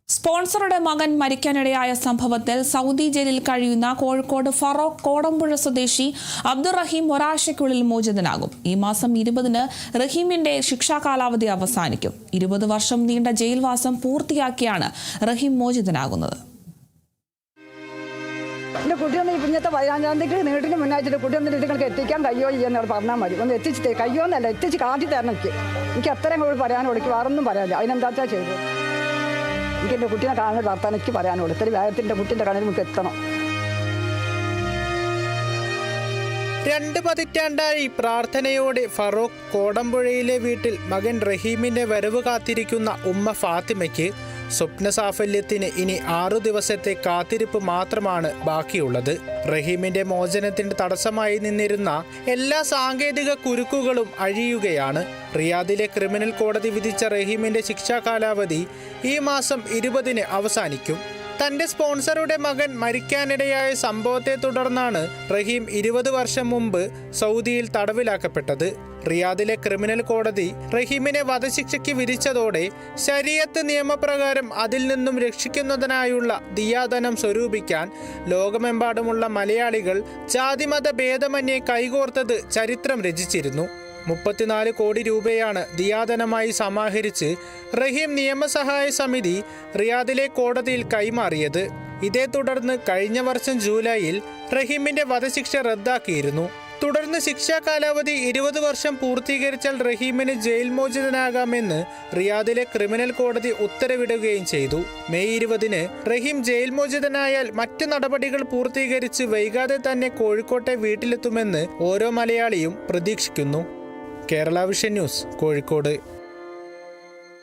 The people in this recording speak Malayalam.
സ്പോൺസറുടെ മകൻ മരിക്കാനിടയായ സംഭവത്തിൽ സൗദി ജയിലിൽ കഴിയുന്ന കോഴിക്കോട് ഫറോക്ക് കോടമ്പുഴ സ്വദേശി അബ്ദുറഹീം ഒരാഴ്ചയ്ക്കുള്ളിൽ മോചിതനാകും. ഈ മാസം 20-ന് റഹീമിന്റെ ശിക്ഷാ കാലാവധി അവസാനിക്കും. 20 വർഷം നീണ്ട ജയിൽവാസം പൂർത്തിയാക്കിയാണ് റഹീം മോചിതനാകുന്നത്. എൻ്റെ കുട്ടിയൊന്ന് ഇന്നത്തെ 15-ാം തീയതി നീട്ടിന് മുന്നാഴ്ച കുട്ടിയൊന്നും നിങ്ങൾക്ക് എത്തിക്കാൻ കഴിയോ എന്ന് പറഞ്ഞാൽ മതി. ഒന്ന് എത്തിച്ച് കഴിയോ എന്നല്ല, എത്തിച്ച് കാട്ടി തരണം. എനിക്ക് അത്രയും കൂടി പറയാനുള്ളൂ. എനിക്ക് വേറൊന്നും പറയാനില്ല. അതിനെന്താ ചെയ്തു? എനിക്ക് എൻ്റെ കുട്ടീനെ കാണാൻ വർത്താൻ എനിക്ക് പറയാനുള്ളൂ. ഇത്തിരി വേഗത്തിൻ്റെ കുട്ടീൻ്റെ കണ്ണിൽ നമുക്ക് എത്തണം. 2 പതിറ്റാണ്ടായി പ്രാർത്ഥനയോടെ ഫറോക്ക് കോടമ്പുഴയിലെ വീട്ടിൽ മകൻ റഹീമിന്റെ വരവ് കാത്തിരിക്കുന്ന ഉമ്മ ഫാത്തിമയ്ക്ക് സ്വപ്ന സാഫല്യത്തിന് ഇനി 6 ദിവസത്തെ കാത്തിരിപ്പ് മാത്രമാണ് ബാക്കിയുള്ളത്. റഹീമിന്റെ മോചനത്തിന് തടസ്സമായി നിന്നിരുന്ന എല്ലാ സാങ്കേതിക കുരുക്കുകളും അഴിയുകയാണ്. റിയാദിലെ ക്രിമിനൽ കോടതി വിധിച്ച റഹീമിന്റെ ശിക്ഷാ കാലാവധി ഈ മാസം 20-ന് അവസാനിക്കും. തന്റെ സ്പോൺസറുടെ മകൻ മരിക്കാനിടയായ സംഭവത്തെ തുടർന്നാണ് റഹീം 20 വർഷം മുമ്പ് സൗദിയിൽ തടവിലാക്കപ്പെട്ടത്. റിയാദിലെ ക്രിമിനൽ കോടതി റഹീമിനെ വധശിക്ഷയ്ക്ക് വിധിച്ചതോടെ ശരീഅത്ത് നിയമപ്രകാരം അതിൽ നിന്നും രക്ഷിക്കുന്നതിനായുള്ള ദിയാധനം സ്വരൂപിക്കാൻ ലോകമെമ്പാടുമുള്ള മലയാളികൾ ജാതിമത ഭേദമന്യേ കൈകോർത്തത് ചരിത്രം രചിച്ചിരുന്നു. 34 കോടി രൂപയാണ് ദിയാധനമായി സമാഹരിച്ച് റഹീം നിയമസഹായ സമിതി റിയാദിലെ കോടതിയിൽ കൈമാറിയത്. ഇതേ തുടർന്ന് കഴിഞ്ഞ വർഷം ജൂലൈയിൽ റഹീമിന്റെ വധശിക്ഷ റദ്ദാക്കിയിരുന്നു. തുടർന്ന് ശിക്ഷാ കാലാവധി 20 വർഷം പൂർത്തീകരിച്ചാൽ റഹീമിന് ജയിൽ മോചിതനാകാമെന്ന് റിയാദിലെ ക്രിമിനൽ കോടതി ഉത്തരവിടുകയും ചെയ്തു. മെയ് 20-ന് റഹീം ജയിൽ മോചിതനായാൽ മറ്റ് നടപടികൾ പൂർത്തീകരിച്ച് വൈകാതെ തന്നെ കോഴിക്കോട്ടെ വീട്ടിലെത്തുമെന്ന് ഓരോ മലയാളിയും പ്രതീക്ഷിക്കുന്നു. Kerala vision news, Kozhikode.